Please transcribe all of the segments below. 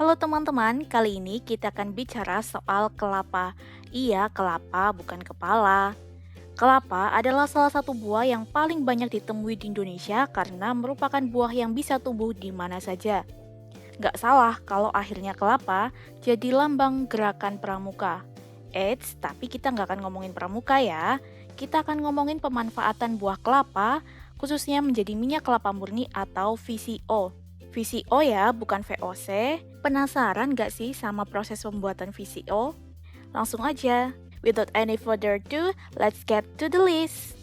Halo teman-teman, kali ini kita akan bicara soal kelapa. Iya, kelapa bukan kepala. Kelapa adalah salah satu buah yang paling banyak ditemui di Indonesia karena merupakan buah yang bisa tumbuh di mana saja. Nggak salah kalau akhirnya kelapa jadi lambang gerakan pramuka. Eits, tapi kita nggak akan ngomongin pramuka ya. Kita akan ngomongin pemanfaatan buah kelapa, khususnya menjadi minyak kelapa murni atau VCO. VCO ya, bukan VOC. Penasaran nggak sih sama proses pembuatan VCO? Langsung aja. Without any further ado, let's get to the list.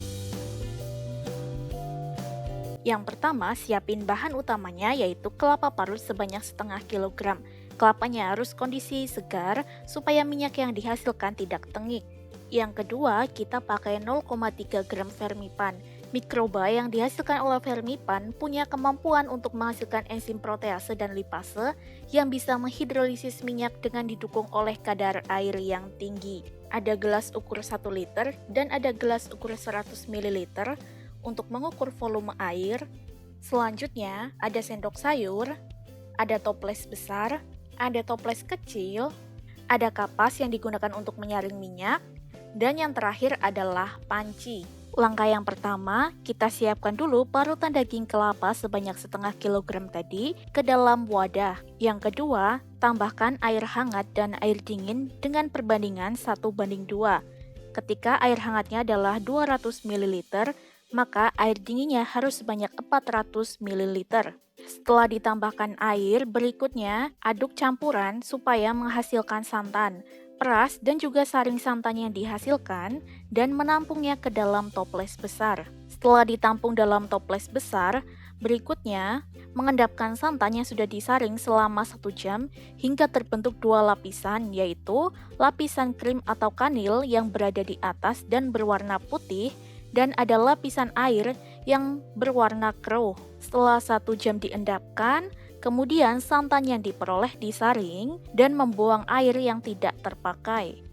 Yang pertama, siapin bahan utamanya yaitu kelapa parut sebanyak setengah kilogram. Kelapanya harus kondisi segar supaya minyak yang dihasilkan tidak tengik. Yang kedua, kita pakai 0,3 gram vermipan. Mikroba yang dihasilkan oleh vermipan punya kemampuan untuk menghasilkan enzim protease dan lipase yang bisa menghidrolisis minyak dengan didukung oleh kadar air yang tinggi. Ada gelas ukur 1 liter dan ada gelas ukur 100 ml untuk mengukur volume air. Selanjutnya, ada sendok sayur, ada toples besar, ada toples kecil, ada kapas yang digunakan untuk menyaring minyak, dan yang terakhir adalah panci. Langkah yang pertama, kita siapkan dulu parutan daging kelapa sebanyak setengah kilogram tadi ke dalam wadah. Yang kedua, tambahkan air hangat dan air dingin dengan perbandingan 1:2. Ketika air hangatnya adalah 200 ml, maka air dinginnya harus sebanyak 400 ml. Setelah ditambahkan air, berikutnya aduk campuran supaya menghasilkan santan. Peras dan juga saring santan yang dihasilkan dan menampungnya ke dalam toples besar. Setelah ditampung dalam toples besar, berikutnya mengendapkan santan yang sudah disaring selama 1 jam hingga terbentuk 2 lapisan, yaitu lapisan krim atau kanil yang berada di atas dan berwarna putih, dan ada lapisan air yang berwarna keruh. Setelah 1 jam diendapkan, kemudian santan yang diperoleh disaring dan membuang air yang tidak terpakai.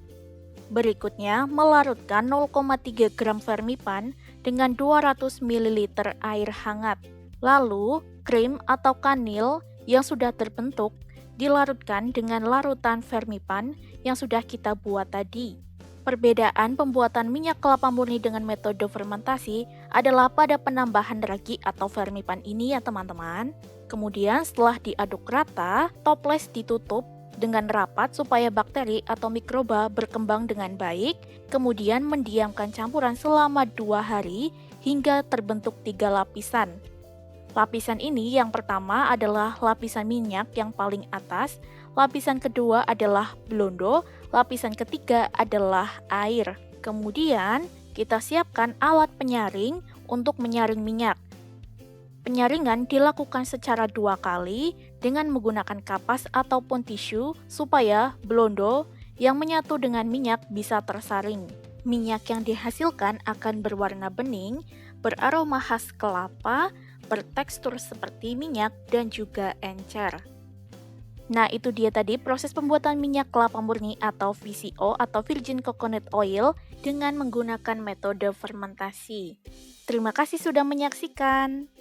Berikutnya, melarutkan 0,3 gram vermipan dengan 200 ml air hangat. Lalu, krim atau kanil yang sudah terbentuk dilarutkan dengan larutan vermipan yang sudah kita buat tadi. Perbedaan pembuatan minyak kelapa murni dengan metode fermentasi adalah pada penambahan ragi atau vermipan ini ya teman-teman. Kemudian setelah diaduk rata, toples ditutup dengan rapat supaya bakteri atau mikroba berkembang dengan baik, kemudian mendiamkan campuran selama 2 hari hingga terbentuk 3 lapisan. Lapisan ini yang pertama adalah lapisan minyak yang paling atas, lapisan kedua adalah blondo, lapisan ketiga adalah air. Kemudian kita siapkan alat penyaring untuk menyaring minyak. Penyaringan dilakukan secara 2 kali dengan menggunakan kapas ataupun tisu supaya blondo yang menyatu dengan minyak bisa tersaring. Minyak yang dihasilkan akan berwarna bening, beraroma khas kelapa, bertekstur seperti minyak, dan juga encer. Nah, itu dia tadi proses pembuatan minyak kelapa murni atau VCO atau Virgin Coconut Oil dengan menggunakan metode fermentasi. Terima kasih sudah menyaksikan.